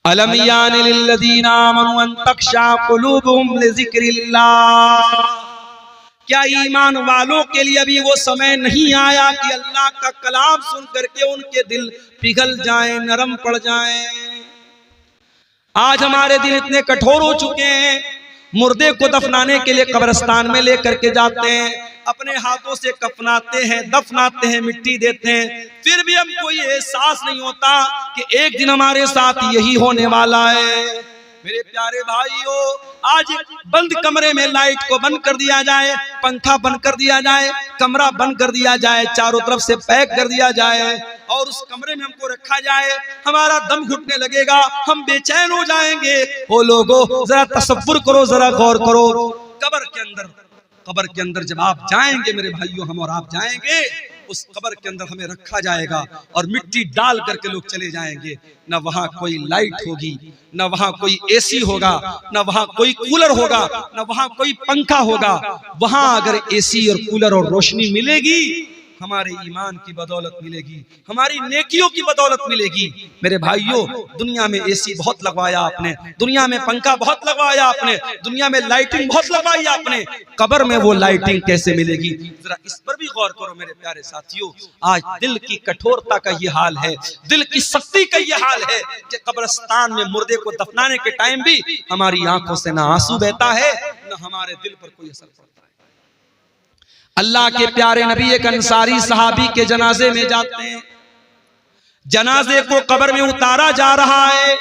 अलम यानि लिल्लज़ीना आमनू अन तख़शा क़ुलूबुहुम लिज़िक्रिल्लाह। क्या ईमान वालों के लिए अभी वो समय नहीं आया कि अल्लाह का कलाम सुन करके उनके दिल पिघल जाएं, नरम पड़ जाएं। आज हमारे दिल इतने कठोर हो चुके हैं, मुर्दे को दफनाने के लिए कब्रिस्तान में लेकर के जाते हैं, अपने हाथों से कफनाते हैं, दफनाते हैं, मिट्टी देते हैं, फिर भी हमको ये एहसास नहीं होता कि एक दिन हमारे साथ यही होने वाला है। मेरे प्यारे भाइयों, आज बंद कमरे में लाइट को बंद कर दिया जाए, पंखा बंद कर दिया जाए, कमरा बंद कर दिया जाए, चारों तरफ से पैक कर दिया जाए और उस कमरे में हमको रखा जाए, हमारा दम घुटने लगेगा, हम बेचैन हो जाएंगे। ओ लोगों, जरा तसव्वुर करो, जरा गौर करो, कब्र के अंदर जब आप जाएंगे मेरे भाइयों, हम और आप जाएंगे, उस कब्र के अंदर हमें रखा जाएगा और मिट्टी डाल करके लोग चले जाएंगे। न वहां कोई लाइट होगी, न वहां कोई एसी होगा, न वहां कोई कूलर होगा, न वहां कोई पंखा होगा। वहां अगर एसी और कूलर और रोशनी मिलेगी, हमारे ईमान की बदौलत मिलेगी, हमारी नेकियों की बदौलत मिलेगी। मेरे भाइयों, दुनिया में एसी बहुत लगवाया आपने, दुनिया में पंखा बहुत लगवाया आपने, दुनिया में लाइटिंग बहुत लगवाई आपने, कब्र में वो लाइटिंग कैसे मिलेगी? जरा इस पर भी गौर करो मेरे प्यारे साथियों। आज दिल की कठोरता का ये हाल है, दिल की सख्ती का ये हाल है कि कब्रिस्तान में मुर्दे को दफनाने के टाइम भी हमारी आंखों से ना आंसू बहता है, न हमारे दिल पर कोई असर पड़ता है। अल्लाह के प्यारे नबी एक अंसारी सहाबी के जनाजे में जाते हैं, जनाजे को कब्र में उतारा जा रहा है,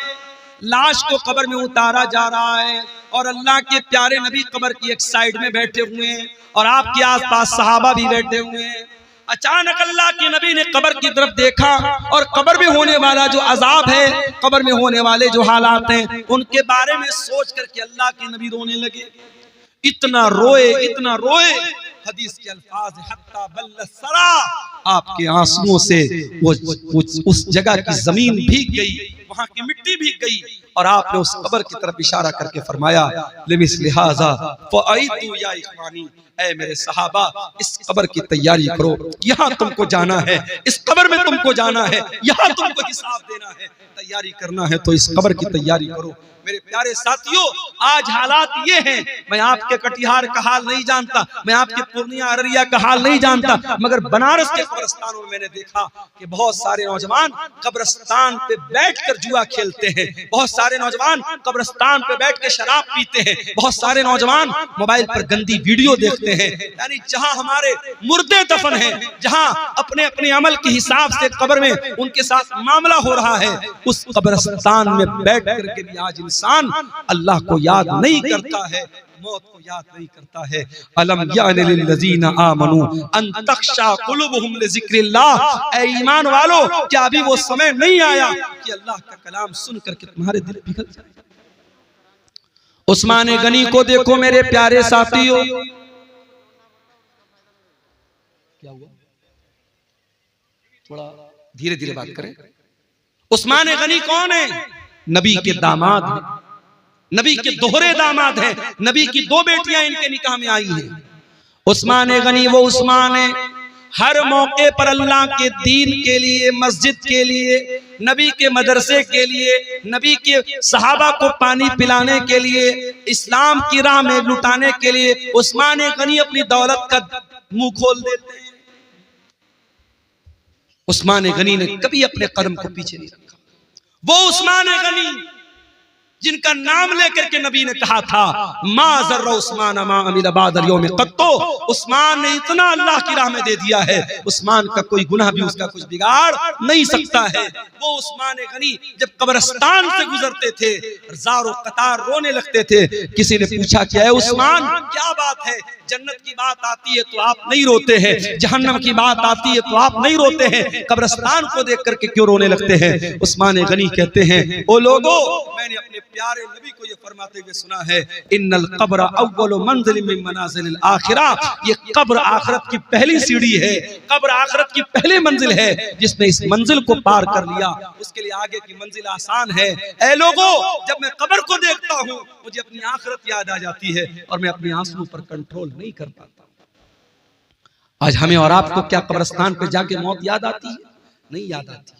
लाश को कब्र में उतारा जा रहा है और अल्लाह के प्यारे नबी कब्र की एक साइड में बैठे हुए हैं और आपके आसपास सहाबा भी बैठे हुए हैं। अचानक अल्लाह के नबी ने कब्र की तरफ देखा और कब्र में होने वाला जो अजाब है, कब्र में होने वाले जो हालात हैं, उनके बारे में सोच करके अल्लाह के नबी रोने लगे। इतना रोए, हदीस के अल्फाज हत्ता बल्ल सरा, आपके आंसुओं से वो उस जगह की जमीन भीग गई, वहां की मिट्टी भीग गई और आपने उस कब्र की तरफ इशारा करके फरमाया, लिमिस्लि हाज़ा फ़अइदू या इख़वानी, ऐ मेरे सहाबा, इस कब्र की तैयारी करो, यहाँ तुमको जाना है, इस कब्र में तुमको जाना है, यहाँ तुमको हिसाब देना है, तैयारी करना है तो इस कब्र की तैयारी करो। मेरे प्यारे साथियों, आज हालात ये हैं, मैं आपके कटिहार का हाल नहीं जानता, मैं आपके पूर्णिया अररिया का हाल नहीं जानता, मगर बनारस के कब्रिस्तानों में मैंने देखा कि बहुत सारे नौजवान कब्रिस्तान पे बैठकर जुआ खेलते हैं, बहुत सारे नौजवान कब्रिस्तान पे बैठ के शराब पीते हैं, बहुत सारे नौजवान मोबाइल पर गंदी वीडियो देखते हैं। यानी जहां हमारे मुर्दे दफन हैं, जहां अपने अपने अमल के हिसाब से कब्र में उनके साथ मामला हो रहा है, उस कब्रिस्तान में बैठ करके भी आज इंसान अल्लाह को याद नहीं करता है, मौत को याद नहीं करता है। अलम यानि लिल्लज़ीना आमनू अन तख़शा क़ुलूबुहुम लिज़िक्रिल्लाह, ऐ ईमान वालों, क्या अभी वो समय नहीं आया कि अल्लाह का कलाम सुन करके तुम्हारे दिल पिघल जाए? उस्मान गनी को देखो मेरे प्यारे साथियों, क्या हुआ? थोड़ा धीरे धीरे बात करें। उस्मान गनी कौन है? नबी के दामाद हैं, नबी के दोहरे दामाद हैं, नबी की दो बेटियां इनके निकाह में आई हैं। उस्मान गनी वो उस्मान है, हर मौके पर अल्लाह के दीन के लिए, मस्जिद के लिए, नबी के मदरसे के लिए, नबी के सहाबा को पानी पिलाने के लिए, इस्लाम की राह में लुटाने के लिए उस्मान गनी अपनी दौलत का मुंह खोल देते हैं। उस्मान गनी ने कभी अपने कदम को पीछे नहीं रखा। वो उस्मान गनी जिनका नाम लेकर के नबी ने कहा था, मा ज़र्रा उस्मान मा अमिल बादल यौम क़त्तो, उस्मान ने इतना अल्लाह की राह में दे दिया है, उस्मान का कोई गुनाह भी उसका कुछ बिगाड़ नहीं सकता है। वो उस्मान गनी जब कब्रिस्तान से गुजरते थे, ज़ारो कतार रोने लगते थे। किसी ने पूछा क्या है उस्मान, क्या बात है? जन्नत की बात आती है तो आप नहीं रोते हैं, जहन्नम की बात आती है तो आप नहीं रोते हैं, कब्रिस्तान को देख करके क्यों रोने लगते हैं? उस्मान गनी कहते हैं, ओ लोगों, मैंने अपने प्यारे नबी को ये फरमाते हुए सुना है, इन्नल क़ब्र अव्वलु मंज़िल मिन मनाज़िलिल आखिरह, ये कब्र आखिरत की पहली सीढ़ी है, कब्र आखिरत की पहली मंजिल है। जिसने इस मंजिल को पार कर लिया उसके लिए आगे की मंजिल आसान है। ऐ लोगों, जब मैं कब्र को देखता हूँ मुझे अपनी आखिरत याद आ जाती है और मैं अपने आंसुओं पर कंट्रोल नहीं कर पाता। आज हमें और आपको क्या कब्रिस्तान पे जाके मौत याद आती है? नहीं याद आती।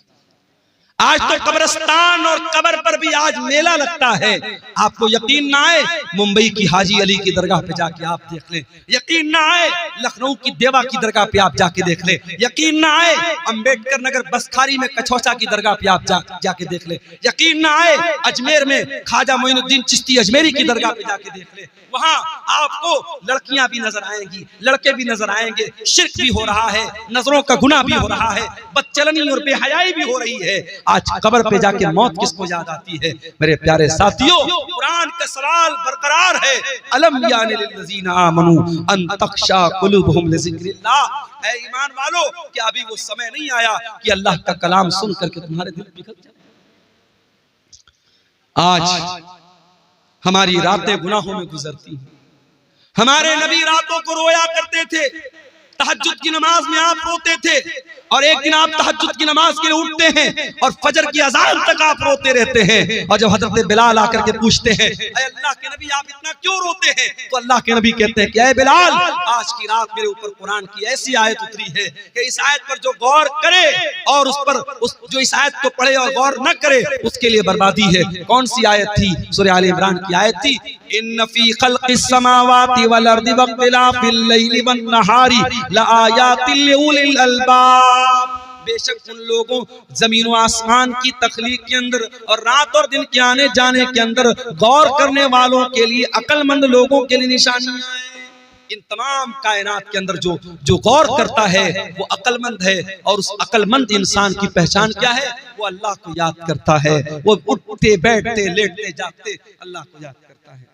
आज तो कब्रिस्तान और कब्र पर भी आज मेला लगता है। आपको यकीन ना आए, मुंबई की हाजी अली की दरगाह पे जाके आप देख लें। यकीन ना आए, लखनऊ की देवा की दरगाह पे आप जाके देख लें। यकीन ना आए, अंबेडकर नगर बसखारी में कछौचा की दरगाह पे आप जाके देख लें। यकीन ना आए, अजमेर में ख्वाजा मोइनुद्दीन चिश्ती अजमेरी की दरगाह पे जाके देख लें। वहां आपको लड़कियां भी नजर आएंगी, लड़के भी नजर आएंगे, शिर्क भी हो रहा है, नजरों का गुनाह भी हो रहा है, बदचलनी और बेहयाई भी हो रही है। आज कब्र पे जाके मौत किसको याद आती है? मेरे प्यारे साथियों, कुरान का सवाल बरकरार है, अलम यानि लिल्लज़ीना आमनू अन तख्शा कुलूबुहुम लिज़िक्रिल्लाह। ऐ ईमान वालों, क्या अभी वो समय नहीं आया कि अल्लाह का कलाम सुन करके तुम्हारे दिल पिघल जाए? आज हमारी रातें गुनाहों में गुजरती हैं। हमारे नबी रातों को रोया करते थे, तहज्जुद की नमाज में आप रोते थे, और एक दिन आप तहज्जुद की नमाज के लिए उठते हैं और फजर की अज़ान तक आप रोते रहते हैं। और जब हजरत बिलाल आकर के पूछते हैं, ऐ अल्लाह के नबी आप इतना क्यों रोते हैं? तो अल्लाह के नबी कहते हैं कि ऐ बिलाल, आज की रात मेरे ऊपर कुरान की ऐसी आयत उतरी है कि इस आयत पर जो गौर करे और जो इस आयत को पढ़े और गौर न करे उसके लिए बर्बादी है। कौन सी आयत थी? सूरह आले इमरान की आयत थी, इन्न फी खल्क़िस समावाति वल अर्दि वख्तिलाफिल लैलि वन नहारी लआयातिल लिउलिल अलबाब। बेशक उन लोगों, जमीन व आसमान की तख्लीक के अंदर और रात और दिन के आने जाने के अंदर गौर करने वालों के लिए, अक्लमंद लोगों के लिए निशानियां हैं। इन तमाम कायनात के अंदर जो गौर करता है वो अक्लमंद है, और उस अक्लमंद इंसान की पहचान क्या है? वो अल्लाह को याद करता है। वो उठते बैठते लेटते जागते अल्लाह को याद करता है।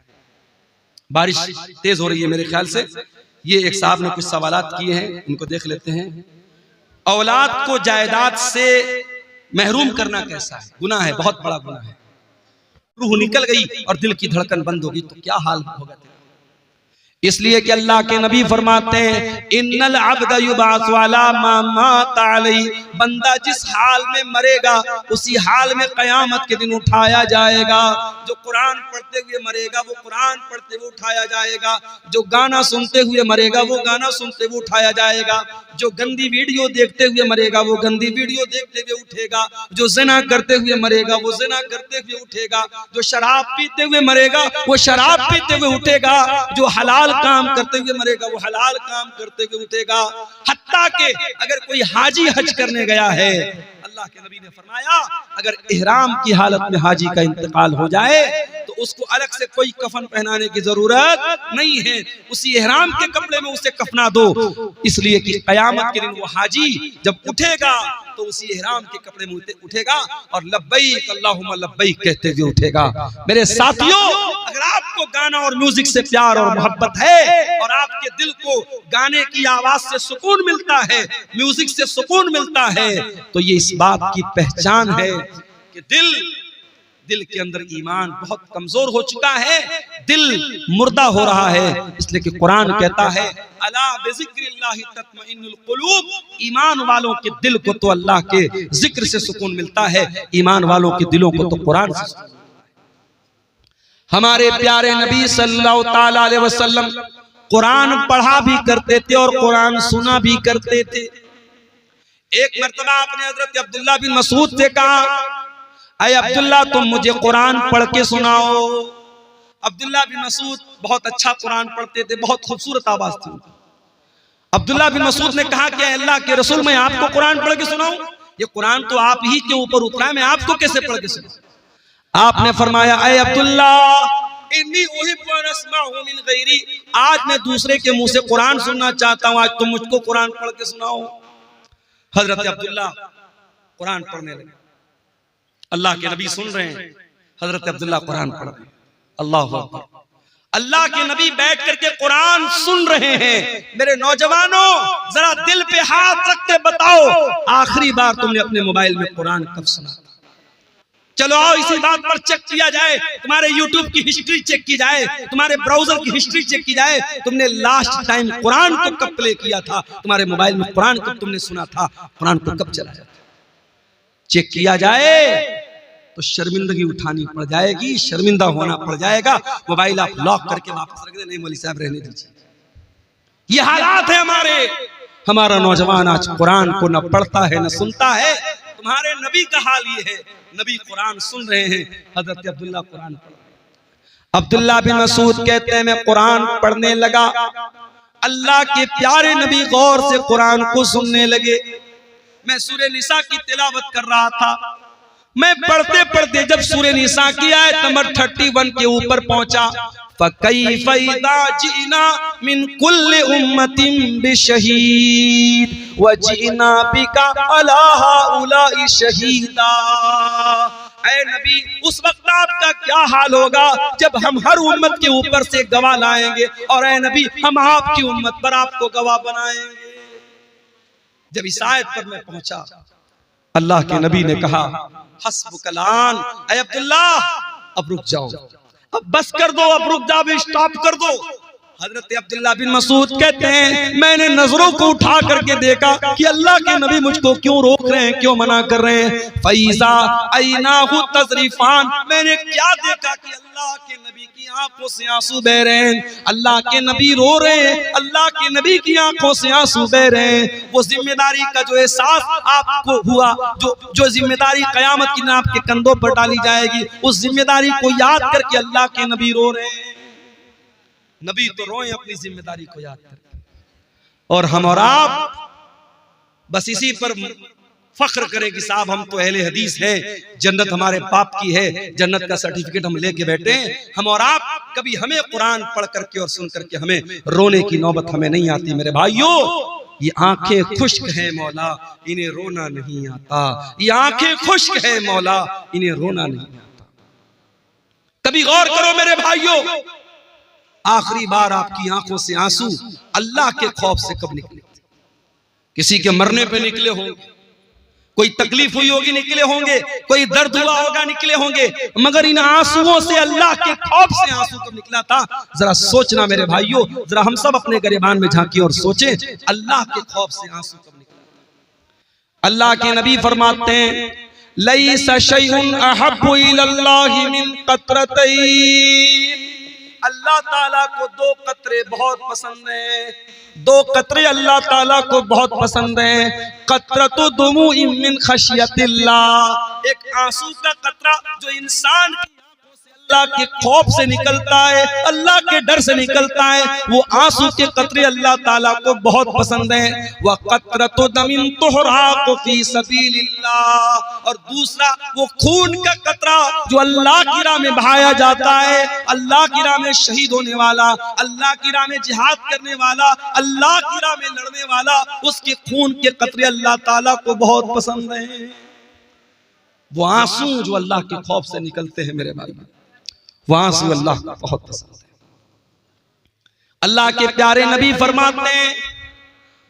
बारिश तेज हो रही है मेरे ख्याल से। ये एक साहब ने कुछ सवालात किए हैं, उनको देख लेते हैं। औलाद को जायदाद से महरूम करना कैसा है? गुनाह है, बहुत बड़ा गुनाह है। रूह निकल गई और दिल की धड़कन बंद होगी तो क्या हाल होगा तेरा? इसलिए कि अल्लाह के नबी फरमाते हैं, इन्नल अब्द युबास वाला मा मात अलैहि, बंदा जिस हाल में मरेगा उसी हाल में कयामत के दिन उठाया जाएगा। जो कुरान पढ़ते हुए मरेगा वो कुरान पढ़ते हुए उठाया जाएगा। जो गाना सुनते हुए मरेगा वो गाना सुनते हुए उठाया जाएगा। जो गंदी वीडियो देखते हुए मरेगा वो गंदी वीडियो देखते हुए उठेगा। जो ज़िना करते हुए मरेगा वो ज़िना करते हुए उठेगा। जो शराब पीते हुए मरेगा वो शराब पीते हुए उठेगा। जो हलाल काम करते हुए मरेगा वो हलाल काम करते हुए उठेगा। हत्ता के अगर कोई हाजी हज करने गया है, अल्लाह के नबी ने फरमाया अगर इहराम की हालत में हाजी का इंतकाल हो जाए तो उसको अलग से कोई कफन पहनाने की जरूरत नहीं है, उसी इहराम के कपड़े में उसे कफना दो। इसलिए कि कयामत के दिन वो हाजी जब उठेगा तो उसी इहराम के कपड़े में उठेगा और लब्बैक अल्लाहुम्मा लब्बैक कहते हुए उठेगा। मेरे साथियों, अगर आपको गाना और म्यूजिक से प्यार और मोहब्बत है और आपके दिल को गाने की आवाज से सुकून मिलता है, म्यूजिक से सुकून मिलता है, तो ये इस बात की पहचान है कि दिल के अंदर ईमान बहुत कमजोर हो चुका है, दिल मुर्दा हो रहा है। इसलिए कि कुरान कहता है अला बिज़िक्रिल्लाहि तत्मइन्नुल कुलूब, ईमान वालों के दिल को तो अल्लाह के जिक्र से सुकून मिलता है, ईमान वालों के दिलों को तो कुरान से सुकून मिलता है। हमारे प्यारे नबी सल्लल्लाहु ताला अलैहि वसल्लम कुरान पढ़ा भी करते थे और कुरान सुना भी करते थे। एक मर्तबा आपने हजरत अब्दुल्ला बिन मसूद से कहा, अय अब्दुल्ला तुम मुझे कुरान पढ़ के सुनाओ। अब्दुल्ला बिन मसूद बहुत अच्छा कुरान पढ़ते थे, बहुत खूबसूरत आवाज थी। अब्दुल्ला बिन मसूद ने कहा कि अल्लाह के रसूल मैं आपको कुरान पढ़ के सुनाऊं? ये कुरान तो आप ही के ऊपर उतरा है, मैं आपको कैसे पढ़ के सुनाऊं? आपने फरमाया अय अब्दुल्ला इन्नी उहिब्बु अन अस्मअहु मिन गैरी, आज मैं दूसरे के मुंह से कुरान सुनना चाहता हूं, आज तुम मुझको कुरान पढ़ के सुनाओ। हजरत अब्दुल्ला कुरान पढ़ने लगे। अल्लाह के नबी सुन रहे हैं, हजरत अब्दुल्ला कुरान पढ़ रहे हैं। अल्लाह अकबर, अल्लाह के नबी बैठ करके कुरान सुन रहे हैं। मेरे नौजवानों, जरा दिल पे हाथ रख के बताओ, आखिरी बार तुमने अपने मोबाइल में कुरान कब सुना? चलो आओ इसी बात पर चेक किया जाए, तुम्हारे YouTube की हिस्ट्री चेक की जाए, तुम्हारे ब्राउजर की हिस्ट्री चेक की जाए। तुमने लास्ट टाइम कुरान को कब प्ले किया था? तुम्हारे मोबाइल में कुरान कब तुमने सुना था? कुरान को कब चलाया था? चेक किया जाए तो शर्मिंदगी उठानी पड़ जाएगी, शर्मिंदा होना पड़ जाएगा। मोबाइल आप लॉक करके वापस रख दे, नहीं मौलवी साहब रहने दीजिए। ये हालात है हमारे। हमारा नौजवान आज कुरान को न पढ़ता है न सुनता है। तुम्हारे नबी का हाल ये है, नबी कुरान सुन रहे हैं, हजरत अब्दुल्ला कुरान पढ़ रहे हैं। अब्दुल्ला बिन मसूद कहते हैं मैं कुरान पढ़ने लगा, अल्लाह के प्यारे नबी गौर से कुरान को सुनने लगे। मैं सूरह निसा की तिलावत कर रहा था, मैं पढ़ते पढ़ते जब सूरह निसा की आयत नंबर 31 के ऊपर पहुंचा, फ़कैफ़ इज़ा जिना मिन कुल्लि उम्मतिन बिशहीद व जिना बिका अला हाउलाई शहीदा। ऐ नबी, उस वक्त आपका क्या हाल होगा जब हम हर उम्मत के ऊपर से गवाह लाएंगे, और ऐ नबी हम आपकी उम्मत पर आपको गवाह बनाएंगे। जब इस आयत पर मैं पहुंचा, अल्लाह के नबी ने कहा हस्बुकलान, ऐ अब्दुल्ला अब रुक जाओ, अब बस कर दो, अब रुक जाओ, अब स्टॉप कर दो। हजरत अब्दुल्ला बिन मसूद कहते हैं मैंने नजरों को उठा करके देखा कि अल्लाह के नबी मुझको क्यों रोक रहे हैं, क्यों मना कर रहे हैं। फैज़ा ऐनाहु तज़रिफान, मैंने क्या देखा कि अल्लाह के नबी की आंखों से आंसू बह रहे हैं, अल्लाह के नबी रो रहे हैं, अल्लाह के नबी की आंखों से आंसू बह रहे हैं। वो जिम्मेदारी का जो एहसास आपको हुआ, जो जिम्मेदारी कयामत की दिन आपके कंधों पर डाली जाएगी, उस जिम्मेदारी को याद करके अल्लाह के नबी रो रहे हैं। नबी तो रोए अपनी जिम्मेदारी को याद करके, और हम और आप बस इसी पर फख्र करें कि साहब हम तो अहले हदीस हैं, जन्नत हमारे बाप की है, जन्नत का सर्टिफिकेट हम लेके बैठे हैं। हम और आप कभी हमें कुरान पढ़ करके और सुन करके हमें रोने की नौबत हमें नहीं आती। मेरे भाइयों, ये आंखें खुश्क है मौला, इन्हें रोना नहीं आता। ये आंखें खुश्क है मौला, इन्हें रोना नहीं आता। कभी गौर करो मेरे भाइयों, आखिरी बार आपकी आंखों से आंसू अल्लाह के खौफ से कब निकले? किसी के मरने पे निकले होंगे, कोई तकलीफ हुई होगी निकले होंगे, कोई दर्द हुआ होगा निकले होंगे, मगर इन आंसुओं से अल्लाह के खौफ से आंसू कब निकला था? जरा सोचना मेरे भाइयों, जरा हम सब अपने गिरबान में झांकी और सोचें, अल्लाह के खौफ से आंसू कब निकला? अल्लाह के नबी फरमाते हैं लैसा शैउन अहब्बु इलल्लाहि मिन क़त्रतैन, अल्लाह ताला को दो कतरे बहुत पसंद हैं, दो कतरे अल्लाह ताला को बहुत पसंद हैं। कतरतु दुमूइन मिन खशियतिल्लाह, एक आंसू का कतरा जो इंसान की आंखों से अल्लाह के खौफ से निकलता है, अल्लाह के डर से निकलता है, वो आंसू के कतरे अल्लाह ताला को बहुत पसंद हैं। व कतरतु दमिन तुहराक़ु फी सबीलिल्लाह, और दूसरा वो खून का कतरा जो अल्लाह की राह में बहाया जाता है, अल्लाह की राह में शहीद होने वाला, अल्लाह की राह में जिहाद करने वाला, अल्लाह की राह में लड़ने वाला, उसके खून के कतरे अल्लाह ताला को बहुत पसंद हैं। वो आंसू जो अल्लाह के खौफ से निकलते हैं मेरे भाई, वो आंसू अल्लाह को बहुत पसंद है। अल्लाह के प्यारे नबी फरमाते हैं,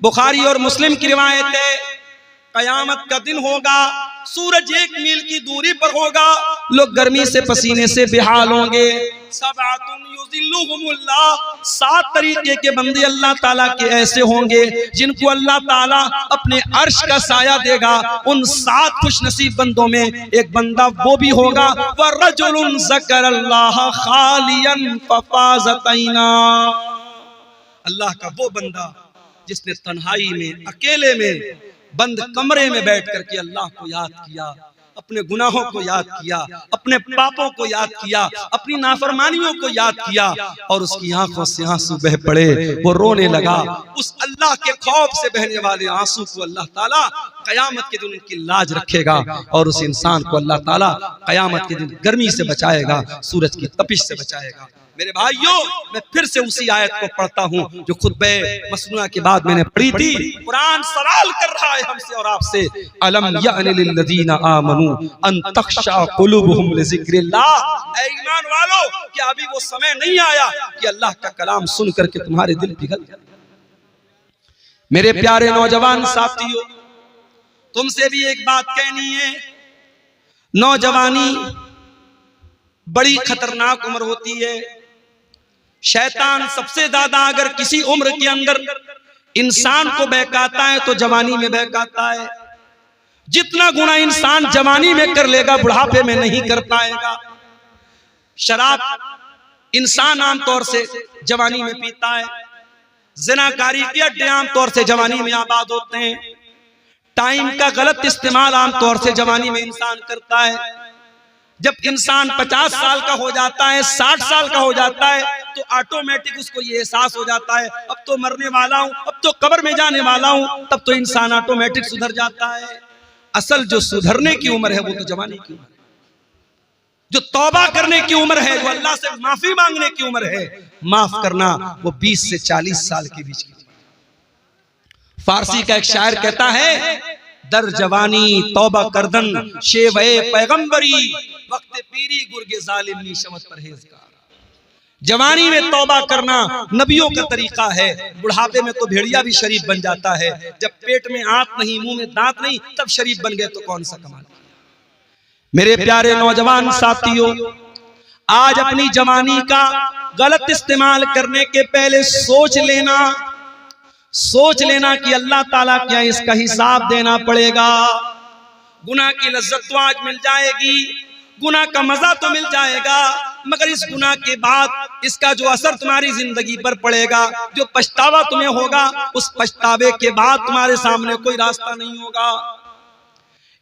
बुखारी और मुस्लिम की रिवायत है, कयामत का दिन होगा, सूरज 1 मील की दूरी पर होगा, लोग गर्मी से पसीने से बेहाल होंगे। सबातुन युज़िल्लुहुमुल्लाह, 7 तरीके के बंदे अल्लाह ताला के ऐसे होंगे जिनको अल्लाह ताला अपने अर्श का साया देगा। उन 7 खुशनसीब बंदों में एक बंदा वो भी होगा, वरजुलुन ज़करल्लाह खालियन फफ़ाज़त ऐना, अल्लाह का वो बंदा जिसने तन्हाई में, अकेले में, बंद कमरे में बैठ करके अल्लाह को याद किया, अपने गुनाहों को याद किया, अपने पापों को याद किया, अपनी नाफरमानियों को याद किया, और उसकी आंखों से आंसू बह पड़े, वो रोने लगा। उस अल्लाह के खौफ से बहने वाले आंसू को अल्लाह ताला कयामत के दिन उनकी लाज रखेगा, और उस इंसान को अल्लाह ताला कयामत के दिन गर्मी से बचाएगा, सूरज की तपिश से बचाएगा। मेरे भाइयों, मैं फिर से उसी आयत को पढ़ता हूँ जो खुतबे मसनूआ के बाद मैंने पढ़ी थी। कुरान सवाल कर रहा है हमसे और आपसे, अलम यअनि लिल्लज़ीना आमनू अन तख्शा कुलूबुहुम लिज़िक्रिल्लाह, ऐ ईमान वालों, क्या अभी वो समय नहीं आया कि अल्लाह का कलाम सुन करके तुम्हारे दिल पिघल जाए? मेरे प्यारे नौजवान साथियों, तुमसे भी एक बात कहनी है, नौजवानी बड़ी खतरनाक उम्र होती है। शैतान सबसे ज्यादा अगर किसी उम्र के अंदर इंसान को बहकाता है तो जवानी में बहकाता है। जितना गुना इंसान जवानी में कर लेगा बुढ़ापे में नहीं कर पाएगा। शराब इंसान आमतौर से जवानी में पीता है, जिनाकारी के अड्डे आमतौर से जवानी में आबाद होते हैं, टाइम का गलत इस्तेमाल आमतौर से जवानी में इंसान करता है। जब इंसान 50 साल का हो जाता है, 60 साल का हो जाता है, तो ऑटोमेटिक उसको ये एहसास हो जाता है अब तो मरने वाला हूं, अब तो कब्र में जाने वाला हूं। तब तो इंसान ऑटोमेटिक सुधर जाता है। असल जो सुधरने की उम्र है वो तो जवानी की उम्र है, जो तौबा करने की उम्र है, जो अल्लाह से माफी मांगने की उम्र है, माफ करना, वो 20 से 40 साल के बीच की। फारसी का एक शायर कहता है, दर जवानी तौबा करदन शेवे पैगंबरी, वक्त पीरी गुर्गे जालिम शमत परहेजगार। जवानी में तौबा करना नबियों का तरीका है। बुढ़ापे में तो भेड़िया भी शरीफ बन जाता है। जब पेट में आंत नहीं, मुंह में दांत नहीं, तब शरीफ बन गए तो कौन सा कमाल। मेरे प्यारे नौजवान साथियों, आज अपनी जवानी का गलत इस्तेमाल करने के पहले सोच लेना कि अल्लाह ताला क्या इसका हिसाब देना पड़ेगा। गुनाह की लज्जत तो आज मिल जाएगी, गुनाह का मजा तो मिल जाएगा, मगर इस गुनाह के बाद इसका जो असर तुम्हारी जिंदगी पर पड़ेगा, जो पछतावा तुम्हें होगा, उस पछतावे के बाद तुम्हारे सामने कोई रास्ता नहीं होगा।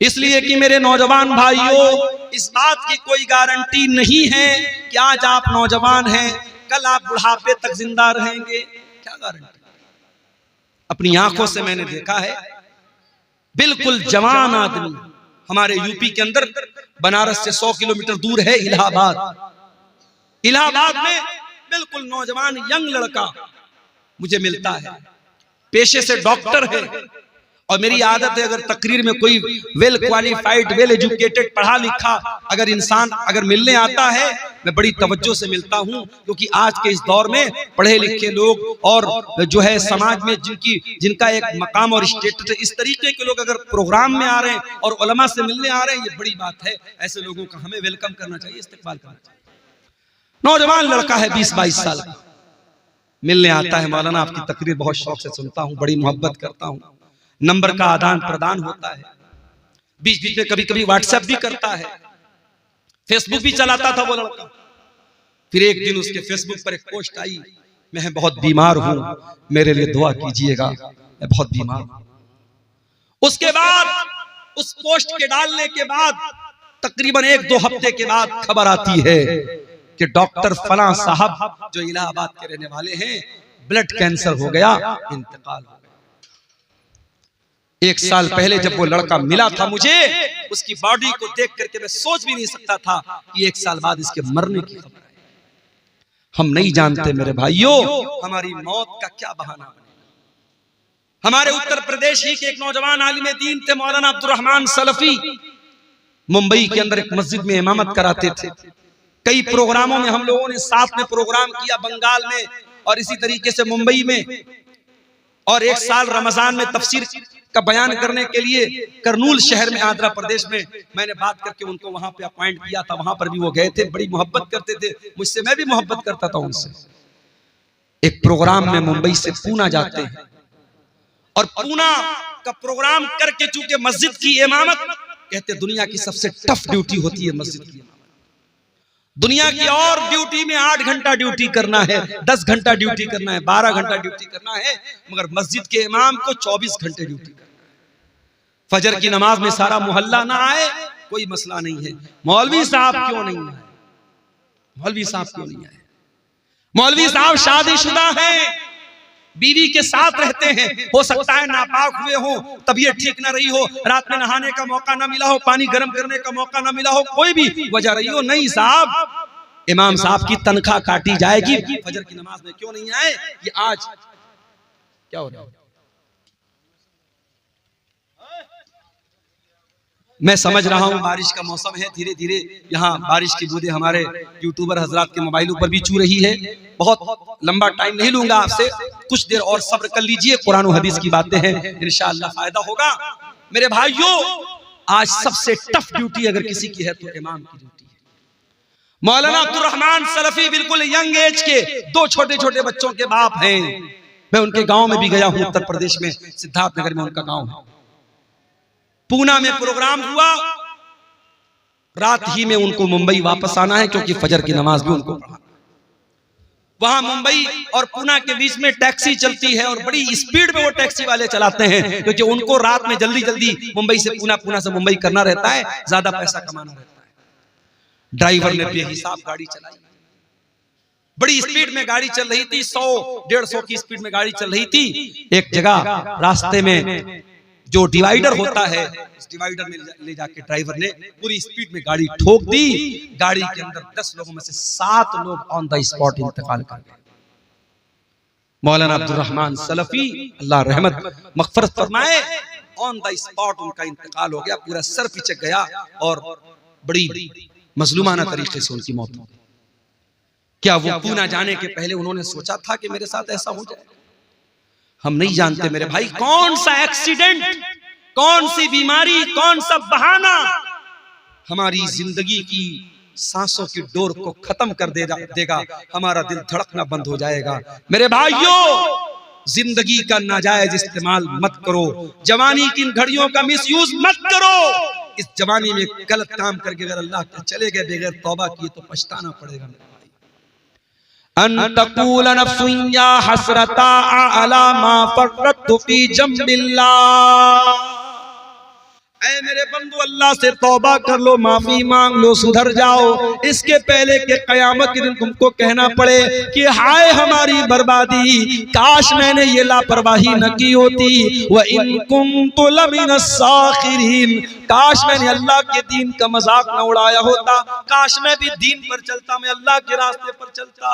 इसलिए कि मेरे नौजवान भाइयों, इस बात की कोई गारंटी नहीं है कि आज आप नौजवान हैं, कल आप बुढ़ापे तक जिंदा रहेंगे। क्या गारंटी? अपनी आंखों से मैंने देखा है, बिल्कुल जवान आदमी, हमारे यूपी के अंदर बनारस से 100 किलोमीटर दूर है इलाहाबाद। इलाहाबाद में बिल्कुल नौजवान यंग लड़का मुझे मिलता है, पेशे से डॉक्टर है, और मेरी आदत है अगर तकरीर में कोई वेल क्वालिफाइड, वेल एजुकेटेड, पढ़ा लिखा अगर इंसान अगर मिलने आता है, मैं बड़ी तवज्जो से मिलता हूं, क्योंकि आज के इस दौर में पढ़े लिखे लोग और जो है समाज में जिनका एक मकाम और स्टेटस है, इस तरीके के लोग अगर प्रोग्राम में आ रहे हैं और उलमा से मिलने आ रहे हैं, ये बड़ी बात है। ऐसे लोगों का हमें वेलकम करना चाहिए, इस्तेकबाल करना चाहिए। नौजवान लड़का है 20-22 साल का, मिलने आता है, मौलाना आपकी तकरीर बहुत शौक से सुनता हूँ, बड़ी मोहब्बत करता हूँ। नंबर का आदान प्रदान होता है, बीच बीच में कभी कभी व्हाट्सएप भी करता है, फेसबुक भी चलाता था वो लड़का। फिर एक दिन उसके फेसबुक पर एक पोस्ट आई, मैं बहुत बीमार हूं, मेरे लिए दुआ कीजिएगा, मैं बहुत बीमार हूं। उसके बाद उस पोस्ट के डालने के बाद तकरीबन 1-2 हफ्ते के बाद खबर आती है कि डॉक्टर फला साहब जो इलाहाबाद के रहने वाले हैं, ब्लड कैंसर हो गया, इंतकाल हो गया। 1 साल पहले जब वो लड़का मिला था मुझे, उसकी बॉडी को देख करके मैं सोच भी नहीं सकता था कि 1 साल बाद इसके मरने की खबर है। हम नहीं जानते मेरे भाइयों हमारी मौत का क्या बहाना बनेगा। हमारे उत्तर प्रदेश ही के एक नौजवान आलिम दीन थे, मौलाना अब्दुल रहमान सलफी, मुंबई के अंदर एक मस्जिद में इमामत कराते थे। कई प्रोग्रामों में हम लोगों ने साथ में प्रोग्राम किया, बंगाल में और इसी तरीके से मुंबई में। और 1 साल रमजान में तफसीर का बयान करने के लिए करनूल शहर में, आंध्र प्रदेश में, मैंने बात करके उनको वहां पे अपॉइंट किया था। वहां पर भी वो गए थे, बड़ी मोहब्बत करते थे मुझसे, मैं भी मोहब्बत करता था उनसे। एक प्रोग्राम में मुंबई से पूना जाते हैं और पूना का प्रोग्राम करके, चूंकि मस्जिद की इमामत कहते दुनिया की सबसे टफ ड्यूटी होती है मस्जिद की इमामत। दुनिया की और ड्यूटी में 8 घंटा ड्यूटी करना है, 10 घंटा ड्यूटी करना है, 12 घंटा ड्यूटी करना है, मगर मस्जिद के इमाम को 24 घंटे ड्यूटी करना है। फजर की नमाज में सारा मोहल्ला ना आए कोई मसला नहीं है, मौलवी साहब क्यों नहीं आए, मौलवी साहब क्यों नहीं आए। मौलवी साहब शादीशुदा हैं, बीवी के साथ रहते हैं, हो सकता है नापाक हुए हो, तबीयत ठीक ना रही हो, रात में नहाने का मौका ना मिला हो, पानी गर्म करने का मौका ना मिला हो, कोई भी वजह रही हो, नहीं साहब इमाम साहब की तनख्वाह काटी जाएगी, फजर की नमाज में क्यों नहीं आए। ये आज क्या हो रहा है? मैं समझ रहा हूं बारिश का मौसम है, धीरे धीरे यहाँ बारिश की बूंदें हमारे यूट्यूबर हजरात के मोबाइलों पर भी छू रही है। बहुत लंबा टाइम नहीं लूंगा आपसे, कुछ देर और सब्र कर लीजिए, कुरान और हदीस की बातें हैं, इंशाअल्लाह फायदा होगा। मेरे भाइयों, आज सबसे टफ ड्यूटी अगर किसी की है तो इमाम की ड्यूटी है। मौलाना अब्दुल रहमान सलफी बिल्कुल यंग एज के 2 छोटे छोटे बच्चों के बाप हैं। मैं उनके गांव में भी गया हूं, उत्तर प्रदेश में सिद्धार्थनगर में उनका गांव है। पूना में प्रोग्राम हुआ, रात ही में उनको मुंबई वापस आना है क्योंकि फजर की नमाज भी उनको पढ़ाना। वहां मुंबई और पूना के बीच में टैक्सी चलती है और बड़ी स्पीड में वो टैक्सी वाले चलाते हैं, क्योंकि उनको रात में जल्दी जल्दी मुंबई से पूना, पूना से मुंबई करना रहता है, ज्यादा पैसा कमाना रहता है। ड्राइवर ने बेहिसाब गाड़ी चलाई, बड़ी स्पीड में गाड़ी चल रही थी, 100-150 की स्पीड में गाड़ी चल रही थी। एक जगह रास्ते में जो डिवाइडर होता है, उस डिवाइडर में ले जाके ड्राइवर ने पूरी स्पीड में गाड़ी ठोक दी। गाड़ी के अंदर 10 लोगों में से 7 लोग ऑन द स्पॉट इंतकाल कर गए। मौलाना अब्दुल रहमान सलफी, अल्लाह रहमत मग़फ़िरत फरमाए, ऑन द स्पॉट उनका इंतकाल हो गया, पूरा सर पीछे गया और बड़ी मजलूमाना तरीके से उनकी मौत हो गई। क्या वो पूना जाने के पहले उन्होंने सोचा था कि मेरे साथ ऐसा हो जाए? हम नहीं जानते मेरे भाई, कौन सा एक्सीडेंट, कौन सी बीमारी, कौन सा बहाना हमारी जिंदगी की सांसों की डोर को खत्म कर देगा, हमारा दिल धड़कना बंद हो जाएगा। मेरे भाइयों, जिंदगी का नाजायज इस्तेमाल मत करो, जवानी की इन घड़ियों का मिसयूज मत करो। इस जवानी में गलत काम करके अगर अल्लाह के चले गए बगैर तौबा किए तो पछताना पड़ेगा। अन तक़ूल नफ्सुन या हसरता अला मा फररतु फी जंबिल्लाह। ऐ मेरे बंदू, अल्लाह से तौबा कर लो, माफी मांग लो, सुधर जाओ, इसके पहले के कयामत के दिन तुमको कहना पड़े कि हाय हमारी बर्बादी, काश मैंने ये लापरवाही न की होती। व इन कुन्तु लमिनस साखिरीन, काश मैंने अल्लाह के दीन का मजाक न उड़ाया होता, काश मैं भी दीन पर चलता, मैं अल्लाह के रास्ते पर चलता।